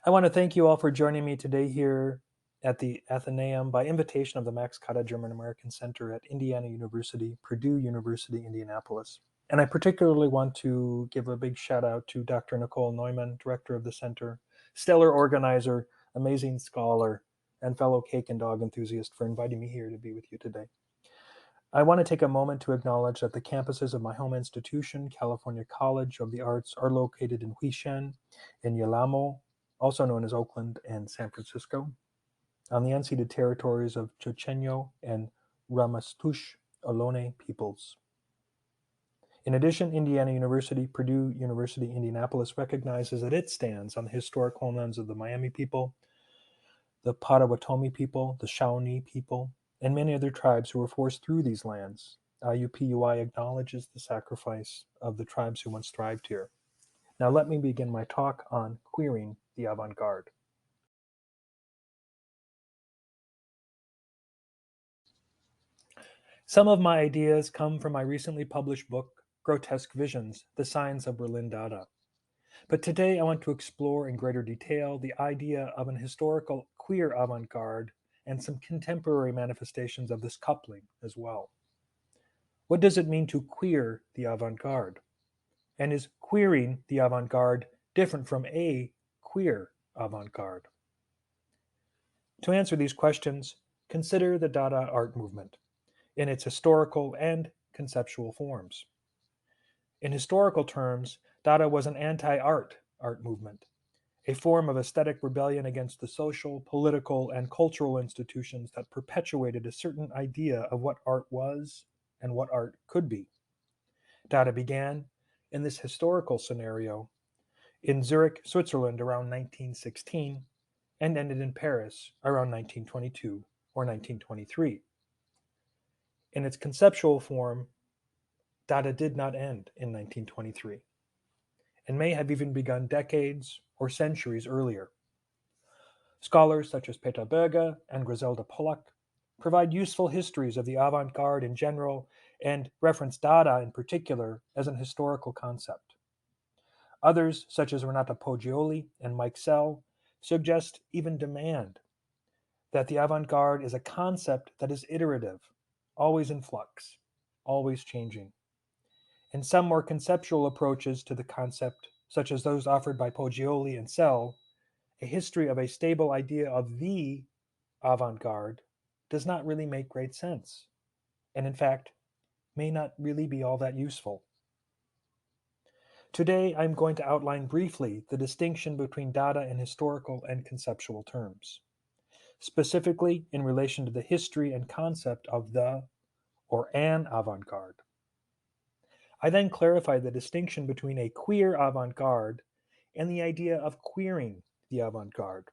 I want to thank you all for joining me today here at the Athenaeum by invitation of the Max Kade German American Center at Indiana University, Purdue University, Indianapolis. And I particularly want to give a big shout out to Dr. Nicole Neumann, director of the center, stellar organizer, amazing scholar, and fellow cake and dog enthusiast for inviting me here to be with you today. I want to take a moment to acknowledge that the campuses of my home institution, California College of the Arts, are located in Huishan, in Yalamo, also known as Oakland and San Francisco, on the unceded territories of Chochenyo and Ramastush Ohlone peoples. In addition, Indiana University, Purdue University, Indianapolis recognizes that it stands on the historic homelands of the Miami people, the Potawatomi people, the Shawnee people, and many other tribes who were forced through these lands. IUPUI acknowledges the sacrifice of the tribes who once thrived here. Now let me begin my talk on queering the avant garde. Some of my ideas come from my recently published book, Grotesque Visions, The Signs of Berlin Dada. But today I want to explore in greater detail the idea of an historical queer avant garde and some contemporary manifestations of this coupling as well. What does it mean to queer the avant garde? And is queering the avant garde different from a queer avant garde? To answer these questions, consider the Dada art movement in its historical and conceptual forms. In historical terms, Dada was an anti-art art movement, a form of aesthetic rebellion against the social, political, and cultural institutions that perpetuated a certain idea of what art was and what art could be. Dada began, in this historical scenario, in Zurich, Switzerland around 1916 and ended in Paris around 1922 or 1923. In its conceptual form, Dada did not end in 1923 and may have even begun decades or centuries earlier. Scholars such as Peter Berger and Griselda Pollock provide useful histories of the avant garde in general and reference Dada in particular as an historical concept. Others, such as Renata Poggioli and Mike Sell, suggest, even demand, that the avant garde is a concept that is iterative, always in flux, always changing. And some more conceptual approaches to the concept, such as those offered by Poggioli and Sell, a history of a stable idea of the avant garde does not really make great sense, and in fact, may not really be all that useful. Today, I'm going to outline briefly the distinction between Dada in historical and conceptual terms, specifically in relation to the history and concept of the or an avant garde. I then clarify the distinction between a queer avant garde and the idea of queering the avant garde.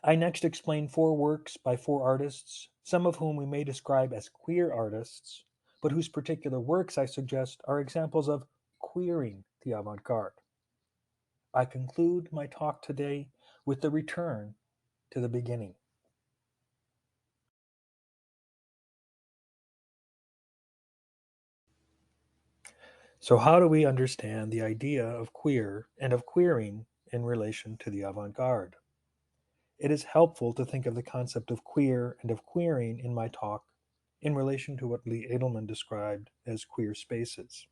I next explain 4 works by 4 artists, some of whom we may describe as queer artists, but whose particular works I suggest are examples of queering the avant garde. I conclude my talk today with the return to the beginning. So, how do we understand the idea of queer and of queering in relation to the avant garde? It is helpful to think of the concept of queer and of queering in my talk in relation to what Lee Edelman described as queer spaces.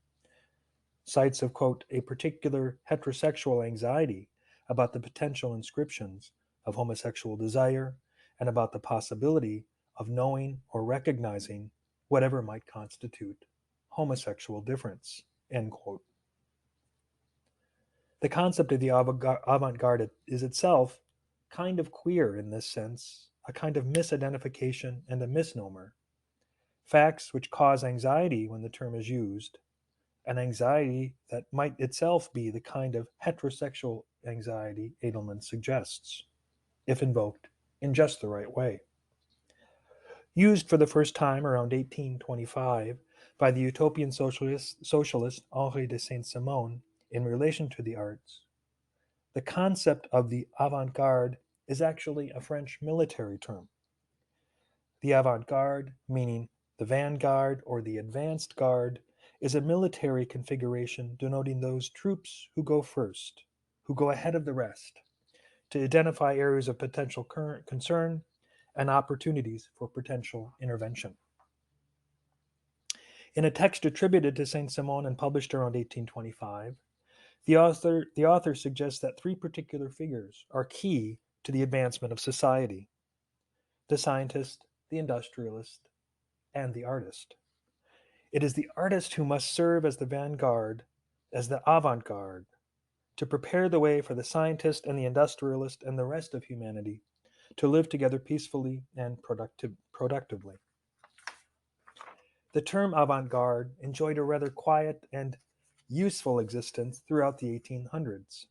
Sites of, quote, a particular heterosexual anxiety about the potential inscriptions of homosexual desire and about the possibility of knowing or recognizing whatever might constitute homosexual difference, end quote. The concept of the avant garde is itself kind of queer in this sense, a kind of misidentification and a misnomer. Facts which cause anxiety when the term is used, an anxiety that might itself be the kind of heterosexual anxiety Edelman suggests, if invoked in just the right way. Used for the first time around 1825 by the utopian socialist Henri de Saint-Simon in relation to the arts, the concept of the avant garde is actually a French military term. The avant garde, meaning the vanguard or the advanced guard, is a military configuration denoting those troops who go first, who go ahead of the rest to identify areas of potential current concern and opportunities for potential intervention. In a text attributed to Saint Simon and published around 1825, the author suggests that three particular figures are key to the advancement of society: the scientist, the industrialist, and the artist. It is the artist who must serve as the vanguard, as the avant garde, to prepare the way for the scientist and the industrialist and the rest of humanity to live together peacefully and productively. The term avant garde enjoyed a rather quiet and useful existence throughout the 1800s.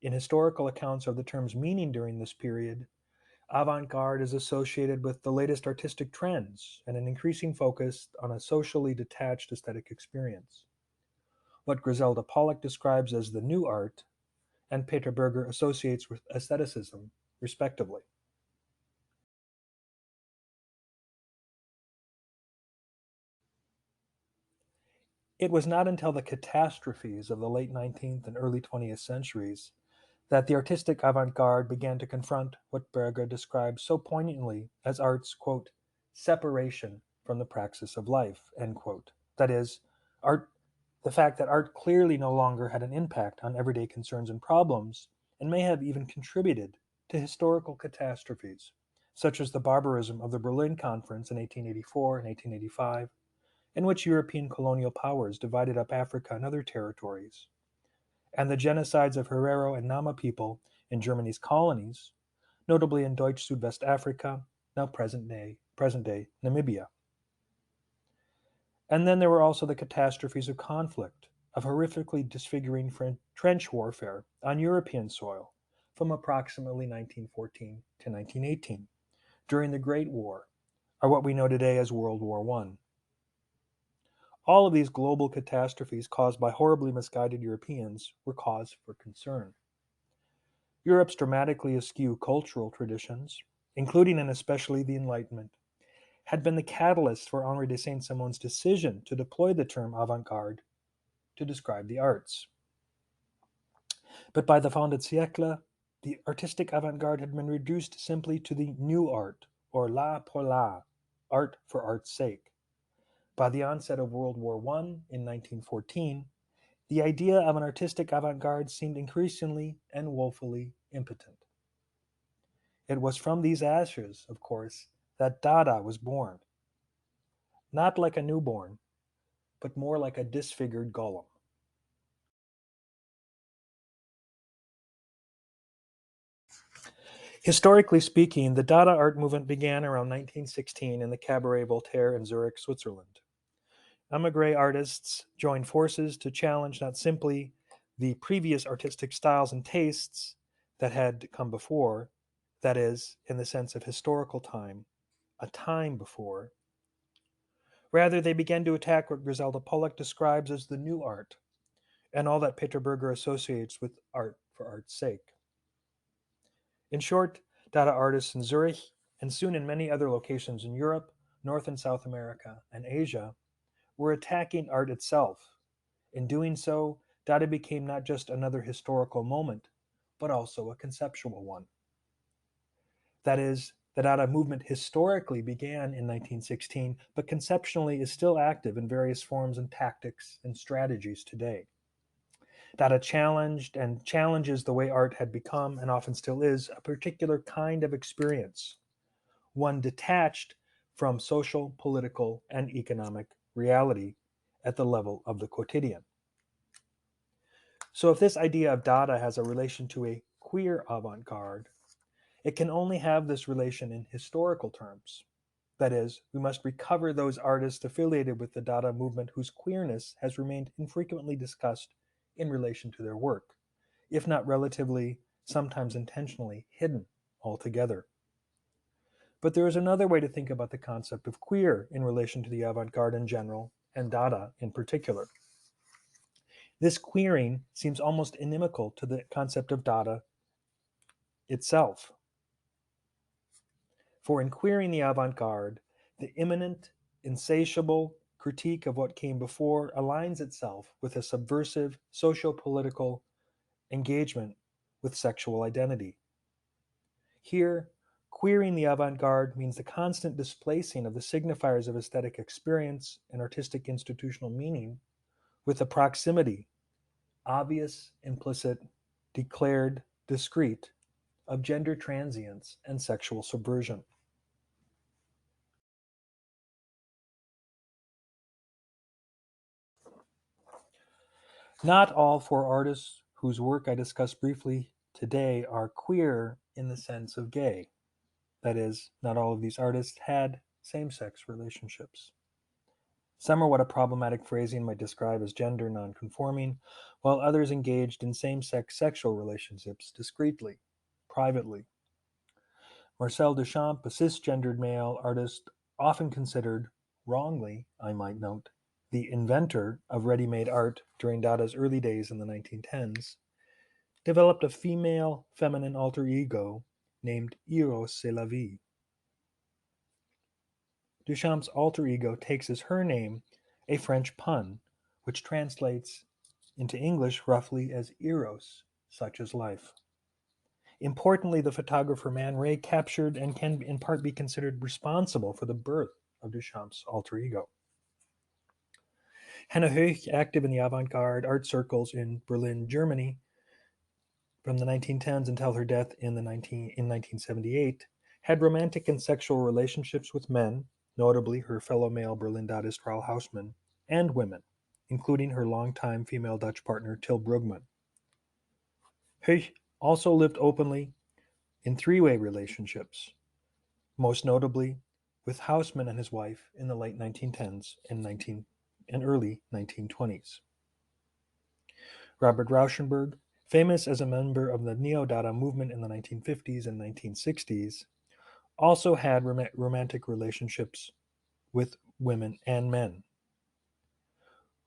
In historical accounts of the term's meaning during this period, avant garde is associated with the latest artistic trends and an increasing focus on a socially detached aesthetic experience. What Griselda Pollock describes as the new art and Peter Berger associates with aestheticism, respectively. It was not until the catastrophes of the late 19th and early 20th centuries that the artistic avant-garde began to confront what Berger describes so poignantly as art's, quote, separation from the praxis of life, end quote. That is, the fact that art clearly no longer had an impact on everyday concerns and problems, and may have even contributed to historical catastrophes, such as the barbarism of the Berlin Conference in 1884 and 1885, in which European colonial powers divided up Africa and other territories, and the genocides of Herero and Nama people in Germany's colonies, notably in Deutsch Südwest Africa, now present-day Namibia. And then there were also the catastrophes of conflict, of horrifically disfiguring trench warfare on European soil from approximately 1914 to 1918, during the Great War, or what we know today as World War I. All of these global catastrophes caused by horribly misguided Europeans were cause for concern. Europe's dramatically askew cultural traditions, including and especially the Enlightenment, had been the catalyst for Henri de Saint-Simon's decision to deploy the term avant-garde to describe the arts. But by the fin de siècle, the artistic avant-garde had been reduced simply to the new art, or l'art pour l'art, art for art's sake. By the onset of World War I in 1914, the idea of an artistic avant-garde seemed increasingly and woefully impotent. It was from these ashes, of course, that Dada was born. Not like a newborn, but more like a disfigured golem. Historically speaking, the Dada art movement began around 1916 in the Cabaret Voltaire in Zurich, Switzerland. Emigre artists joined forces to challenge not simply the previous artistic styles and tastes that had come before, that is, in the sense of historical time, a time before. Rather, they began to attack what Griselda Pollock describes as the new art, and all that Peter Berger associates with art for art's sake. In short, Dada artists in Zurich, and soon in many other locations in Europe, North and South America, and Asia, were attacking art itself. In doing so, Dada became not just another historical moment, but also a conceptual one. That is, the Dada movement historically began in 1916, but conceptually is still active in various forms and tactics and strategies today. Dada challenged and challenges the way art had become, and often still is, a particular kind of experience, one detached from social, political, and economic reality at the level of the quotidian. So if this idea of Dada has a relation to a queer avant-garde, it can only have this relation in historical terms. That is, we must recover those artists affiliated with the Dada movement whose queerness has remained infrequently discussed in relation to their work, if not relatively, sometimes intentionally, hidden altogether. But there is another way to think about the concept of queer in relation to the avant-garde in general, and Dada in particular. This queering seems almost inimical to the concept of Dada itself. For in queering the avant-garde, the imminent, insatiable critique of what came before aligns itself with a subversive socio-political engagement with sexual identity. Here, queering the avant-garde means the constant displacing of the signifiers of aesthetic experience and artistic institutional meaning with the proximity, obvious, implicit, declared, discrete, of gender transience and sexual subversion. Not all four artists whose work I discuss briefly today are queer in the sense of gay. That is, not all of these artists had same-sex relationships. Some are what a problematic phrasing might describe as gender nonconforming, while others engaged in same-sex sexual relationships discreetly, privately. Marcel Duchamp, a cisgendered male artist, often considered, wrongly, I might note, the inventor of ready-made art during Dada's early days in the 1910s, developed a female feminine alter ego named Eros c'est la vie. Duchamp's alter ego takes as her name a French pun, which translates into English roughly as Eros, such is life. Importantly, the photographer Man Ray captured and can in part be considered responsible for the birth of Duchamp's alter ego. Hannah Höch, active in the avant-garde art circles in Berlin, Germany, from the 1910s until her death in 1978, had romantic and sexual relationships with men, notably her fellow male Berlin Dadaist Raoul Hausmann, and women, including her longtime female Dutch partner Til Brugman. Höch also lived openly in three-way relationships, most notably with Hausmann and his wife in the late 1910s and early 1920s. Robert Rauschenberg, famous as a member of the Neo-Dada movement in the 1950s and 1960s, also had romantic relationships with women and men.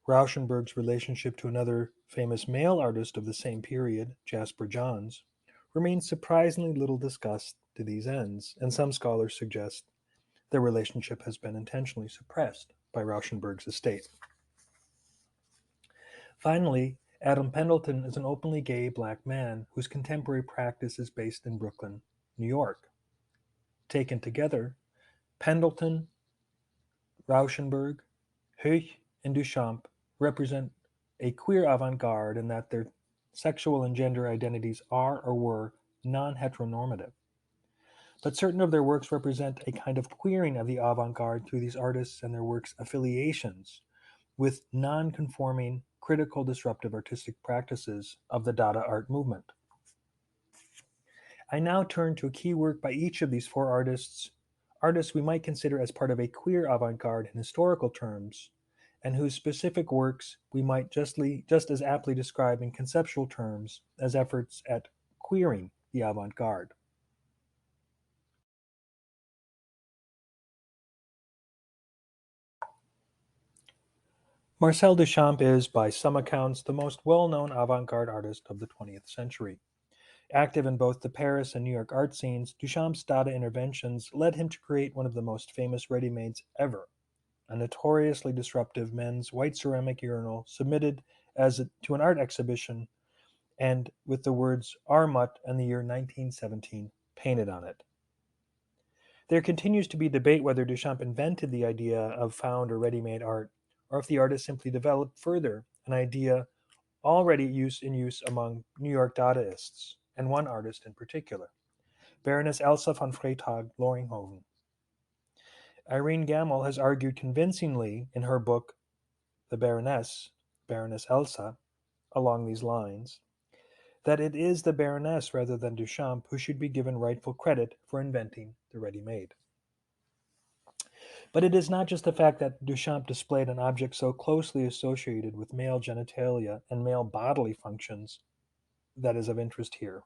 Rauschenberg's relationship to another famous male artist of the same period, Jasper Johns, remains surprisingly little discussed to these ends, and some scholars suggest their relationship has been intentionally suppressed by Rauschenberg's estate. Finally, Adam Pendleton is an openly gay black man whose contemporary practice is based in Brooklyn, New York. Taken together, Pendleton, Rauschenberg, Höch, and Duchamp represent a queer avant-garde in that their sexual and gender identities are or were non-heteronormative. But certain of their works represent a kind of queering of the avant-garde through these artists and their works' affiliations with non-conforming, critical, disruptive artistic practices of the Dada art movement. I now turn to a key work by each of these four artists we might consider as part of a queer avant-garde in historical terms, and whose specific works we might just as aptly describe in conceptual terms as efforts at queering the avant-garde. Marcel Duchamp is, by some accounts, the most well-known avant-garde artist of the 20th century. Active in both the Paris and New York art scenes, Duchamp's Dada interventions led him to create one of the most famous ready-mades ever, a notoriously disruptive men's white ceramic urinal submitted to an art exhibition and with the words Armut and the year 1917 painted on it. There continues to be debate whether Duchamp invented the idea of found or ready-made art, or if the artist simply developed further an idea already in use among New York Dadaists, and one artist in particular, Baroness Elsa von Freytag-Loringhoven. Irene Gammel has argued convincingly in her book, The Baroness Elsa, along these lines, that it is the Baroness rather than Duchamp who should be given rightful credit for inventing the ready-made. But it is not just the fact that Duchamp displayed an object so closely associated with male genitalia and male bodily functions that is of interest here.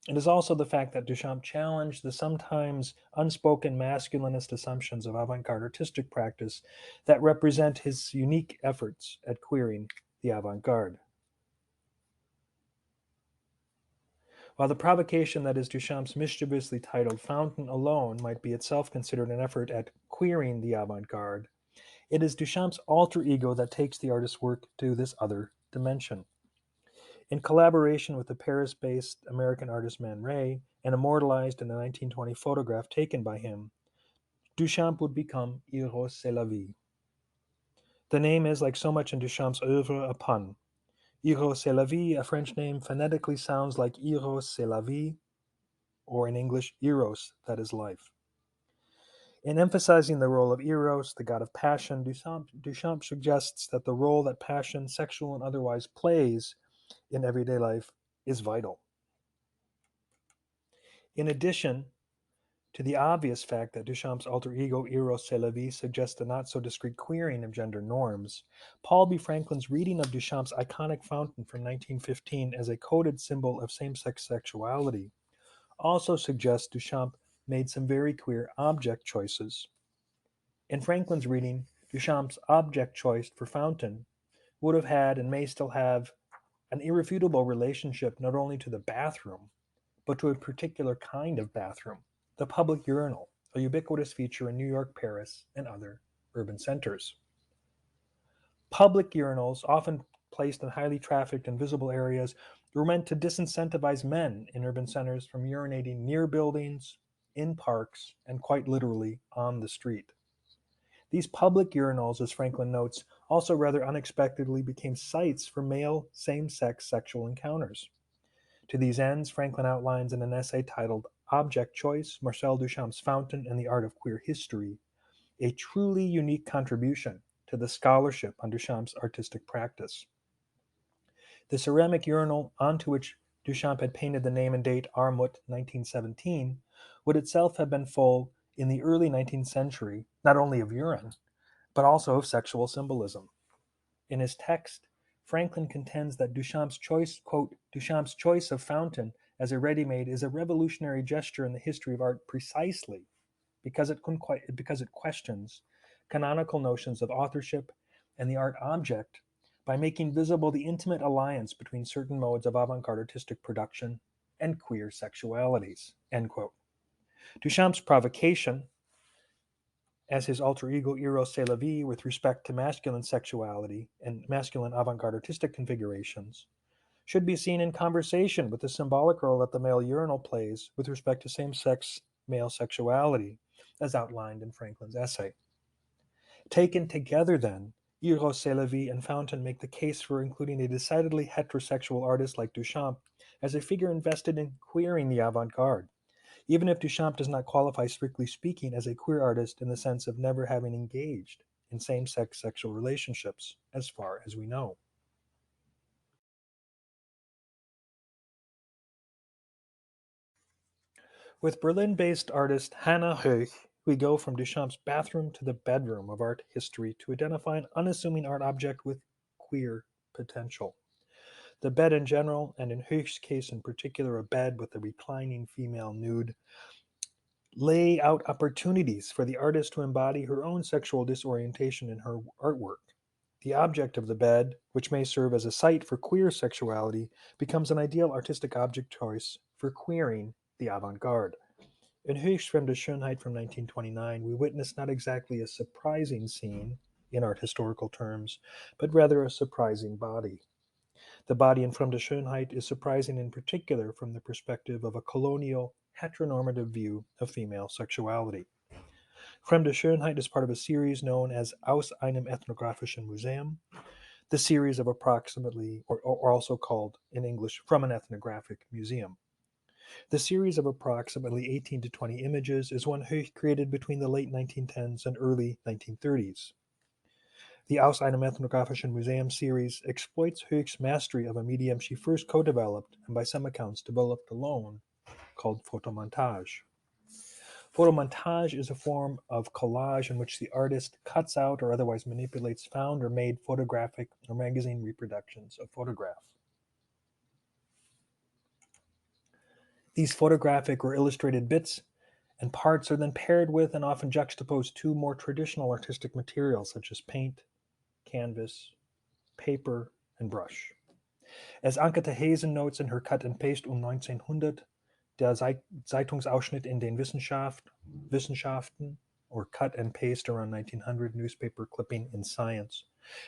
It is also the fact that Duchamp challenged the sometimes unspoken masculinist assumptions of avant-garde artistic practice that represent his unique efforts at queering the avant-garde. While the provocation that is Duchamp's mischievously titled Fountain alone might be itself considered an effort at queering the avant-garde, it is Duchamp's alter ego that takes the artist's work to this other dimension. In collaboration with the Paris-based American artist Man Ray and immortalized in a 1920 photograph taken by him, Duchamp would become Eros c'est la vie. The name is, like so much in Duchamp's oeuvre, a pun. Eros c'est la vie, a French name, phonetically sounds like Eros c'est la vie, or in English, Eros, that is life. In emphasizing the role of Eros, the god of passion, Duchamp suggests that the role that passion, sexual and otherwise, plays in everyday life is vital. In addition to the obvious fact that Duchamp's alter ego Eros c'est la vie suggests a not-so-discreet queering of gender norms, Paul B. Franklin's reading of Duchamp's iconic fountain from 1915 as a coded symbol of same-sex sexuality also suggests Duchamp made some very queer object choices. In Franklin's reading, Duchamp's object choice for fountain would have had and may still have an irrefutable relationship not only to the bathroom, but to a particular kind of bathroom, the public urinal, a ubiquitous feature in New York, Paris, and other urban centers. Public urinals, often placed in highly trafficked and visible areas, were meant to disincentivize men in urban centers from urinating near buildings, in parks, and quite literally on the street. These public urinals, as Franklin notes, also rather unexpectedly became sites for male same-sex sexual encounters. To these ends, Franklin outlines in an essay titled Object Choice, Marcel Duchamp's Fountain and the Art of Queer History, a truly unique contribution to the scholarship on Duchamp's artistic practice. The ceramic urinal onto which Duchamp had painted the name and date Armut 1917 would itself have been full in the early 19th century, not only of urine, but also of sexual symbolism. In his text, Franklin contends that Duchamp's choice, quote, Duchamp's choice of fountain as a ready-made is a revolutionary gesture in the history of art precisely because it questions canonical notions of authorship and the art object by making visible the intimate alliance between certain modes of avant-garde artistic production and queer sexualities, end quote. Duchamp's provocation, as his alter ego Eros c'est la vie with respect to masculine sexuality and masculine avant-garde artistic configurations, should be seen in conversation with the symbolic role that the male urinal plays with respect to same-sex male sexuality, as outlined in Franklin's essay. Taken together, then, Eros c'est la vie and Fountain make the case for including a decidedly heterosexual artist like Duchamp as a figure invested in queering the avant-garde, even if Duchamp does not qualify, strictly speaking, as a queer artist in the sense of never having engaged in same-sex sexual relationships, as far as we know. With Berlin-based artist Hannah Höch, we go from Duchamp's bathroom to the bedroom of art history to identify an unassuming art object with queer potential. The bed in general, and in Höch's case in particular, a bed with a reclining female nude, lay out opportunities for the artist to embody her own sexual disorientation in her artwork. The object of the bed, which may serve as a site for queer sexuality, becomes an ideal artistic object choice for queering the avant-garde. In Höch's Fremde Schönheit from 1929, we witness not exactly a surprising scene in art historical terms, but rather a surprising body. The body in Fremde Schönheit is surprising in particular from the perspective of a colonial, heteronormative view of female sexuality. Fremde Schönheit is part of a series known as Aus einem ethnographischen Museum, the series of approximately, or also called in English, From an Ethnographic Museum. The series of approximately 18 to 20 images is one Höch created between the late 1910s and early 1930s. The Aus einem ethnographischen Museum series exploits Höch's mastery of a medium she first co-developed and by some accounts developed alone, called photomontage. Photomontage is a form of collage in which the artist cuts out or otherwise manipulates found or made photographic or magazine reproductions of photographs. These photographic or illustrated bits and parts are then paired with and often juxtaposed to more traditional artistic materials such as paint, canvas, paper, and brush. As Anke Hazen notes in her Cut and Paste 1900, der Zeitungsausschnitt in den Wissenschaften, or Cut and Paste around 1900 newspaper clipping in Science,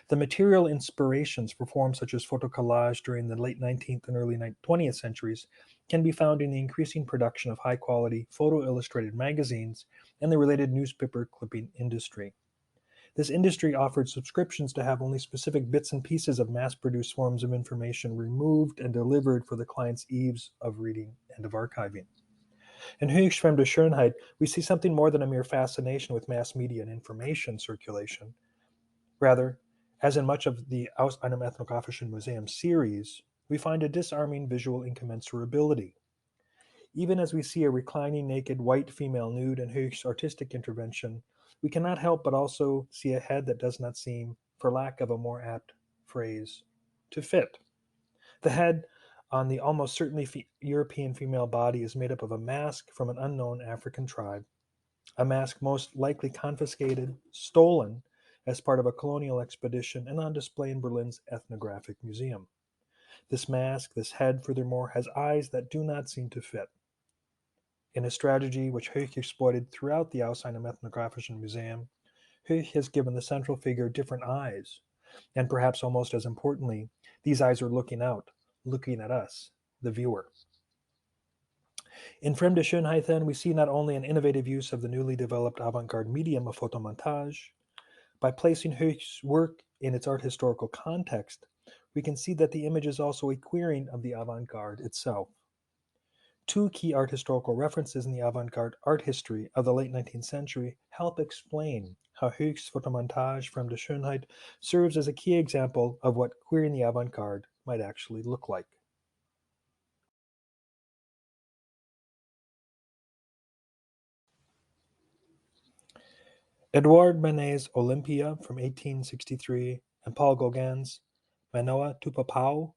The material inspirations for forms such as photocollage during the late 19th and early 20th centuries can be found in the increasing production of high-quality photo-illustrated magazines and the related newspaper clipping industry. This industry offered subscriptions to have only specific bits and pieces of mass-produced forms of information removed and delivered for the client's ease of reading and of archiving. In Höchst Fremde Schönheit, we see something more than a mere fascination with mass media and information circulation. Rather, as in much of the Aus einem Ethnographischen Museum series, we find a disarming visual incommensurability. Even as we see a reclining naked white female nude in Höchst's artistic intervention, we cannot help but also see a head that does not seem, for lack of a more apt phrase, to fit. The head on the almost certainly European female body is made up of a mask from an unknown African tribe, a mask most likely confiscated, stolen, as part of a colonial expedition and on display in Berlin's Ethnographic Museum. This mask, this head, furthermore, has eyes that do not seem to fit. In a strategy which Höch exploited throughout the Aus einem Ethnographischen Museum, Höch has given the central figure different eyes, and perhaps almost as importantly, these eyes are looking out, looking at us, the viewer. In Fremde Schönheit, then, we see not only an innovative use of the newly developed avant-garde medium of photomontage. By placing Höchst's work in its art historical context, we can see that the image is also a queering of the avant-garde itself. Two key art historical references in the avant-garde art history of the late 19th century help explain how Höchst's photomontage Fremde Schönheit serves as a key example of what queering the avant-garde might actually look like. Edouard Manet's Olympia from 1863 and Paul Gauguin's Manoa Tupapau,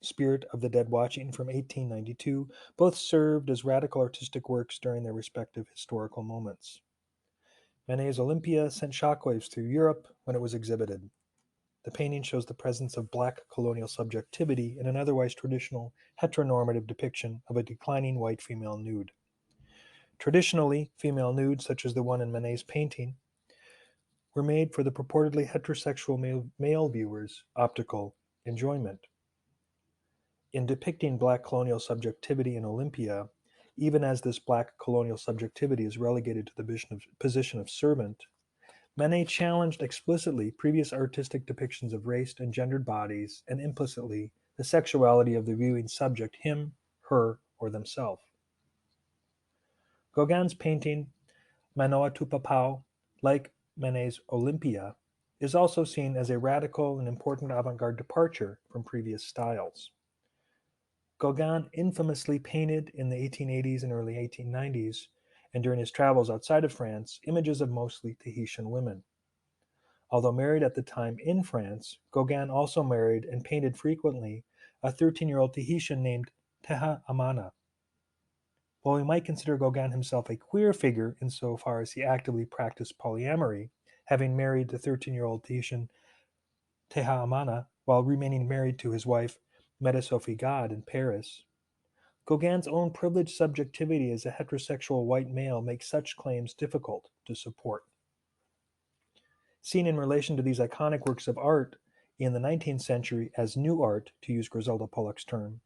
Spirit of the Dead Watching from 1892, both served as radical artistic works during their respective historical moments. Manet's Olympia sent shockwaves through Europe when it was exhibited. The painting shows the presence of black colonial subjectivity in an otherwise traditional heteronormative depiction of a declining white female nude. Traditionally, female nudes, such as the one in Manet's painting, were made for the purportedly heterosexual male viewer's optical enjoyment. In depicting black colonial subjectivity in Olympia, even as this black colonial subjectivity is relegated to the position of servant, Manet challenged explicitly previous artistic depictions of race and gendered bodies, and implicitly the sexuality of the viewing subject, him, her, or themselves. Gauguin's painting, Manoa Tupapau, like Manet's Olympia, is also seen as a radical and important avant-garde departure from previous styles. Gauguin infamously painted in the 1880s and early 1890s, and during his travels outside of France, images of mostly Tahitian women. Although married at the time in France, Gauguin also married and painted frequently a 13-year-old Tahitian named Teha Amana. While we might consider Gauguin himself a queer figure insofar as he actively practiced polyamory, having married the 13-year-old Tahitian Teha Amana while remaining married to his wife Sophie Kade in Paris, Gauguin's own privileged subjectivity as a heterosexual white male makes such claims difficult to support. Seen in relation to these iconic works of art in the 19th century as new art, to use Griselda Pollock's term,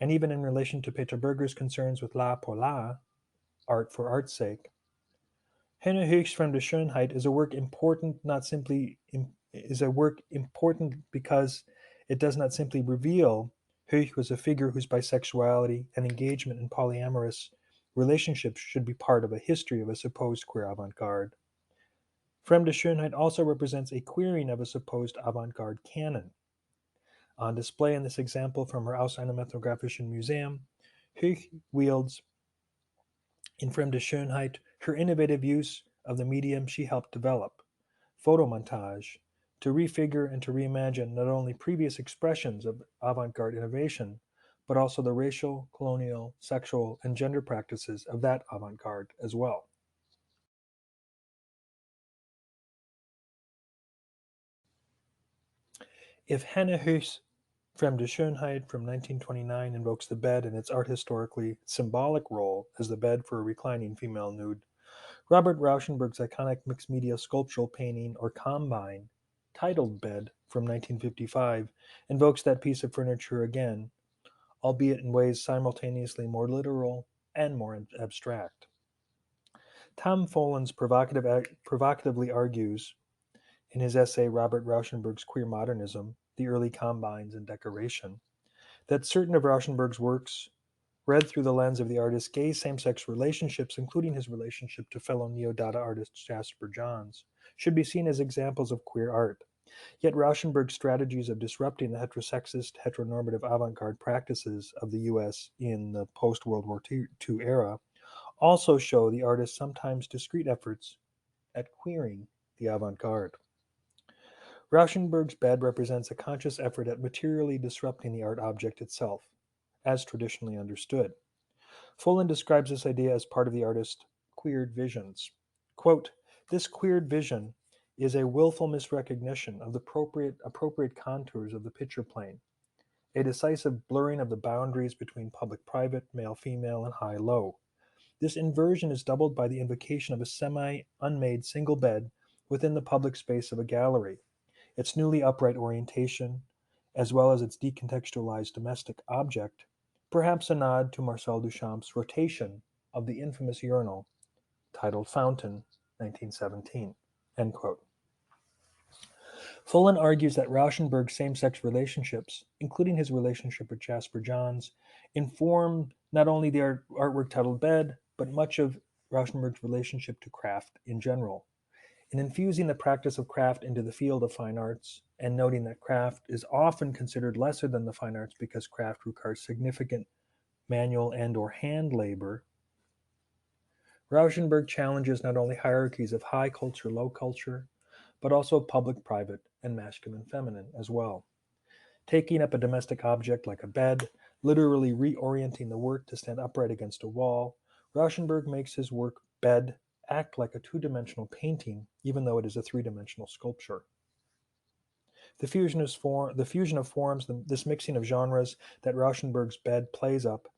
and even in relation to Peter Berger's concerns with l'art pour l'art, art for art's sake, Henne Höchst Fremde Schönheit is a work important because it does not simply reveal Höch was a figure whose bisexuality and engagement in polyamorous relationships should be part of a history of a supposed queer avant-garde. Fremde Schönheit also represents a queering of a supposed avant-garde canon. On display in this example from her Aus einem Ethnographischen Museum, Höch wields in Fremde Schönheit her innovative use of the medium she helped develop, photomontage, to refigure and to reimagine not only previous expressions of avant-garde innovation, but also the racial, colonial, sexual, and gender practices of that avant-garde as well. If Hannah Höchst's Fremde Schönheit from 1929 invokes the bed in its art historically symbolic role as the bed for a reclining female nude, Robert Rauschenberg's iconic mixed media sculptural painting, or Combine, titled Bed from 1955 invokes that piece of furniture again, albeit in ways simultaneously more literal and more abstract. Tom Follins provocatively argues in his essay Robert Rauschenberg's Queer Modernism, The Early Combines in Decoration, that certain of Rauschenberg's works, read through the lens of the artist's gay same-sex relationships, including his relationship to fellow neo-Dada artist Jasper Johns, should be seen as examples of queer art. Yet Rauschenberg's strategies of disrupting the heterosexist, heteronormative avant-garde practices of the U.S. in the post-World War II era also show the artist's sometimes discreet efforts at queering the avant-garde. Rauschenberg's Bed represents a conscious effort at materially disrupting the art object itself, as traditionally understood. Follin describes this idea as part of the artist's queered visions. Quote, "This queered vision is a willful misrecognition of the appropriate contours of the picture plane, a decisive blurring of the boundaries between public-private, male-female, and high-low. This inversion is doubled by the invocation of a semi-unmade single bed within the public space of a gallery. Its newly upright orientation, as well as its decontextualized domestic object, perhaps a nod to Marcel Duchamp's rotation of the infamous urinal, titled Fountain, 1917." End quote. Follin argues that Rauschenberg's same-sex relationships, including his relationship with Jasper Johns, inform not only the artwork titled Bed, but much of Rauschenberg's relationship to craft in general. In infusing the practice of craft into the field of fine arts, and noting that craft is often considered lesser than the fine arts because craft requires significant manual and/or hand labor, Rauschenberg challenges not only hierarchies of high culture, low culture, but also public-private and masculine-feminine as well. Taking up a domestic object like a bed, literally reorienting the work to stand upright against a wall, Rauschenberg makes his work Bed act like a two-dimensional painting, even though it is a three-dimensional sculpture. The fusion of forms, this mixing of genres that Rauschenberg's Bed plays up,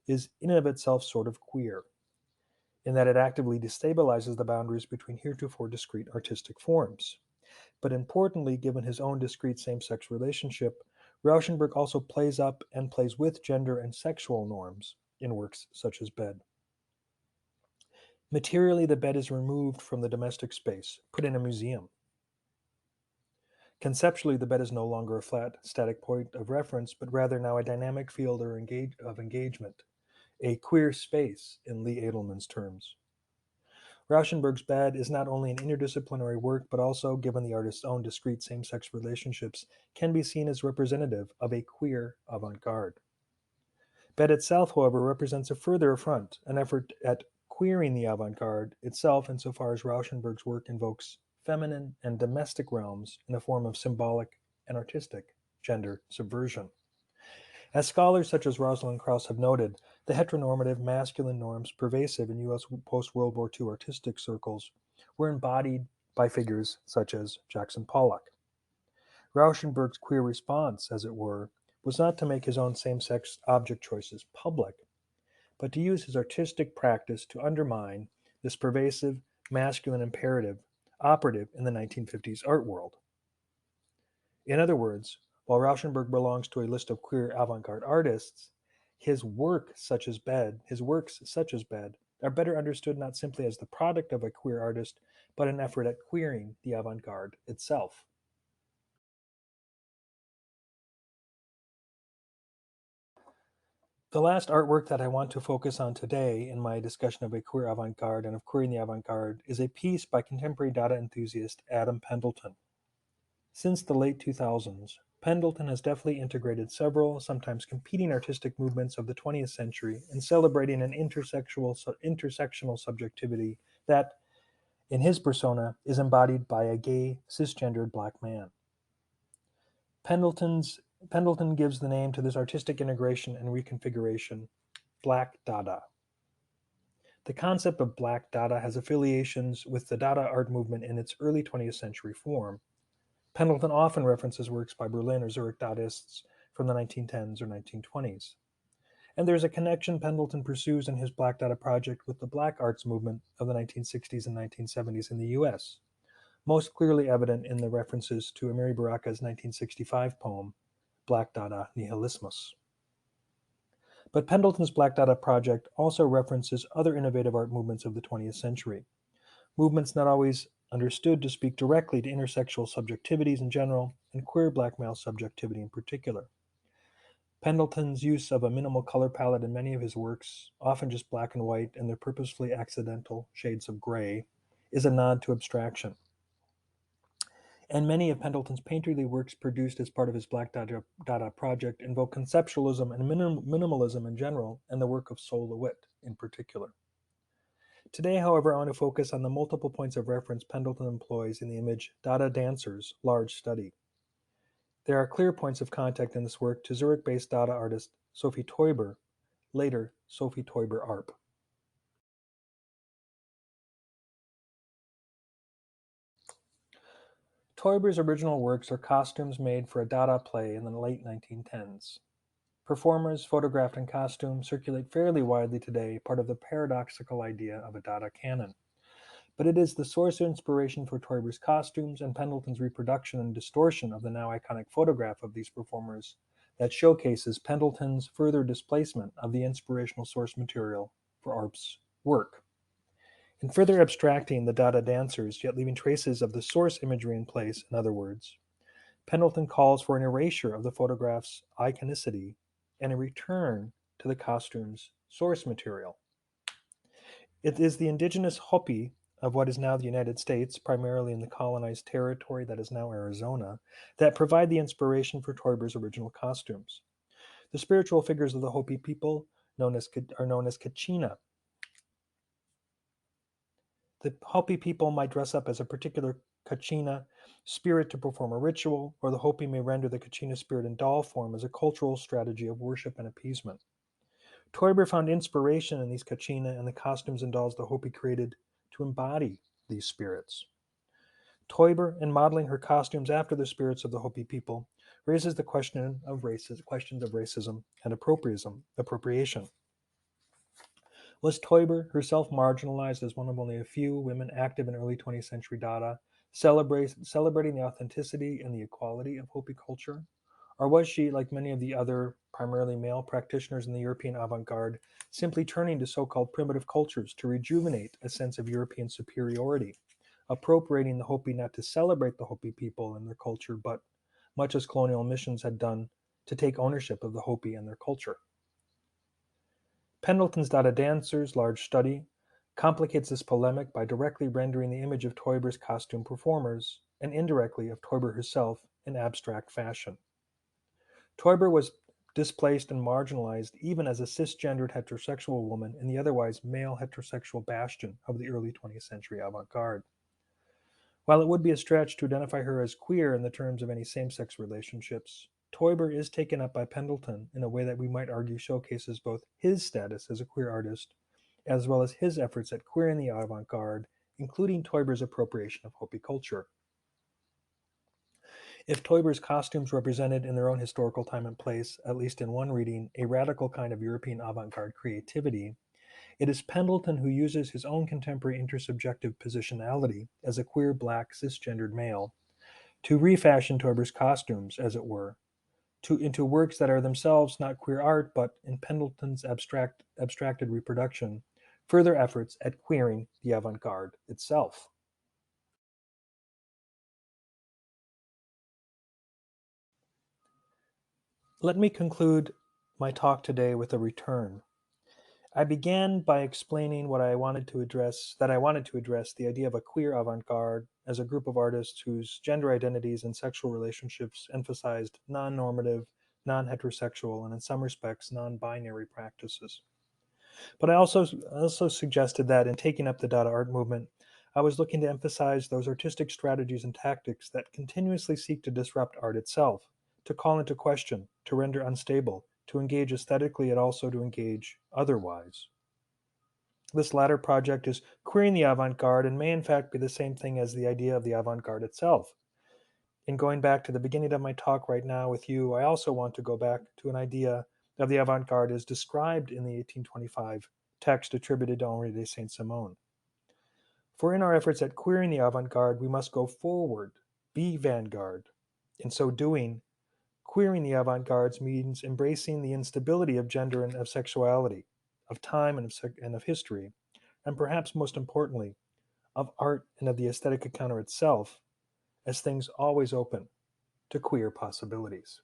is in and of itself sort of queer, in that it actively destabilizes the boundaries between heretofore discrete artistic forms. But importantly, given his own discrete same-sex relationship, Rauschenberg also plays up and plays with gender and sexual norms in works such as Bed. Materially, the bed is removed from the domestic space, put in a museum. Conceptually, the bed is no longer a flat, static point of reference, but rather now a dynamic field of engagement, a queer space in Lee Edelman's terms. Rauschenberg's Bed is not only an interdisciplinary work, but also, given the artist's own discrete same-sex relationships, can be seen as representative of a queer avant-garde. Bed itself, however, represents a further affront, an effort at queering the avant-garde itself insofar as Rauschenberg's work invokes feminine and domestic realms in a form of symbolic and artistic gender subversion. As scholars such as Rosalind Krauss have noted, the heteronormative masculine norms pervasive in U.S. post-World War II artistic circles were embodied by figures such as Jackson Pollock. Rauschenberg's queer response, as it were, was not to make his own same-sex object choices public, but to use his artistic practice to undermine this pervasive masculine imperative operative in the 1950s art world. In other words, while Rauschenberg belongs to a list of queer avant-garde artists, his works such as Bed are better understood not simply as the product of a queer artist, but an effort at queering the avant-garde itself. The last artwork that I want to focus on today in my discussion of a queer avant-garde and of queering the avant-garde is a piece by contemporary Dada enthusiast Adam Pendleton. Since the late 2000s, Pendleton has deftly integrated several, sometimes competing artistic movements of the 20th century in celebrating an intersectional subjectivity that, in his persona, is embodied by a gay, cisgendered black man. Pendleton gives the name to this artistic integration and reconfiguration, Black Dada. The concept of Black Dada has affiliations with the Dada art movement in its early 20th century form. Pendleton often references works by Berlin or Zurich Dadaists from the 1910s or 1920s. And there's a connection Pendleton pursues in his Black Dada project with the Black arts movement of the 1960s and 1970s in the US. most clearly evident in the references to Amiri Baraka's 1965 poem, Black Dada Nihilismus. But Pendleton's Black Dada project also references other innovative art movements of the 20th century, movements not always understood to speak directly to intersexual subjectivities in general and queer black male subjectivity in particular. Pendleton's use of a minimal color palette in many of his works, often just black and white and their purposefully accidental shades of gray, is a nod to abstraction. And many of Pendleton's painterly works produced as part of his Black Dada project invoke conceptualism and minimalism in general, and the work of Sol LeWitt in particular. Today, however, I want to focus on the multiple points of reference Pendleton employs in the image Dada Dancers, Large Study. There are clear points of contact in this work to Zurich-based Dada artist Sophie Teuber, later Sophie ToyberArp. Teuber's original works are costumes made for a Dada play in the late 1910s. Performers photographed in costume circulate fairly widely today, part of the paradoxical idea of a Dada canon. But it is the source of inspiration for Teuber's costumes and Pendleton's reproduction and distortion of the now iconic photograph of these performers that showcases Pendleton's further displacement of the inspirational source material for Arp's work. In further abstracting the Dada dancers, yet leaving traces of the source imagery in place, in other words, Pendleton calls for an erasure of the photograph's iconicity and a return to the costume's source material. It is the indigenous Hopi of what is now the United States, primarily in the colonized territory that is now Arizona, that provide the inspiration for Teuber's original costumes. The spiritual figures of the Hopi people are known as Kachina. The Hopi people might dress up as a particular Kachina spirit to perform a ritual, or the Hopi may render the Kachina spirit in doll form as a cultural strategy of worship and appeasement. Teuber found inspiration in these Kachina and the costumes and dolls the Hopi created to embody these spirits. Teuber, in modeling her costumes after the spirits of the Hopi people, raises the questions of racism and appropriation. Was Teuber herself marginalized as one of only a few women active in early 20th century Dada, celebrating the authenticity and the equality of Hopi culture? Or was she, like many of the other primarily male practitioners in the European avant-garde, simply turning to so-called primitive cultures to rejuvenate a sense of European superiority, appropriating the Hopi not to celebrate the Hopi people and their culture, but, much as colonial missions had done, to take ownership of the Hopi and their culture? Pendleton's Dada Dancers, Large Study, complicates this polemic by directly rendering the image of Teuber's costume performers, and indirectly of Teuber herself, in abstract fashion. Teuber was displaced and marginalized even as a cisgendered heterosexual woman in the otherwise male heterosexual bastion of the early 20th century avant-garde. While it would be a stretch to identify her as queer in the terms of any same-sex relationships, Teuber is taken up by Pendleton in a way that we might argue showcases both his status as a queer artist as well as his efforts at queering the avant-garde, including Teuber's appropriation of Hopi culture. If Teuber's costumes represented in their own historical time and place, at least in one reading, a radical kind of European avant-garde creativity, it is Pendleton who uses his own contemporary intersubjective positionality as a queer, black, cisgendered male to refashion Teuber's costumes, as it were, into works that are themselves not queer art, but in Pendleton's abstracted reproduction, further efforts at queering the avant-garde itself. Let me conclude my talk today with a return. I began by explaining that I wanted to address the idea of a queer avant-garde as a group of artists whose gender identities and sexual relationships emphasized non-normative, non-heterosexual, and in some respects, non-binary practices. But I also suggested that in taking up the Dada art movement, I was looking to emphasize those artistic strategies and tactics that continuously seek to disrupt art itself, to call into question, to render unstable, to engage aesthetically and also to engage otherwise. This latter project is queering the avant-garde and may in fact be the same thing as the idea of the avant-garde itself. In going back to the beginning of my talk right now with you, I also want to go back to an idea of the avant-garde as described in the 1825 text attributed to Henri de Saint-Simon. For in our efforts at queering the avant-garde, we must go forward, be vanguard. In so doing, queering the avant-gardes means embracing the instability of gender and of sexuality, of time and of history, and perhaps most importantly, of art and of the aesthetic encounter itself, as things always open to queer possibilities.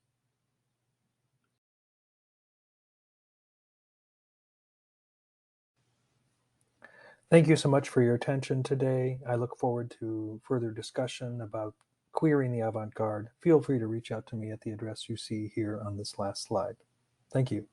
Thank you so much for your attention today. I look forward to further discussion about queering the avant-garde. Feel free to reach out to me at the address you see here on this last slide. Thank you.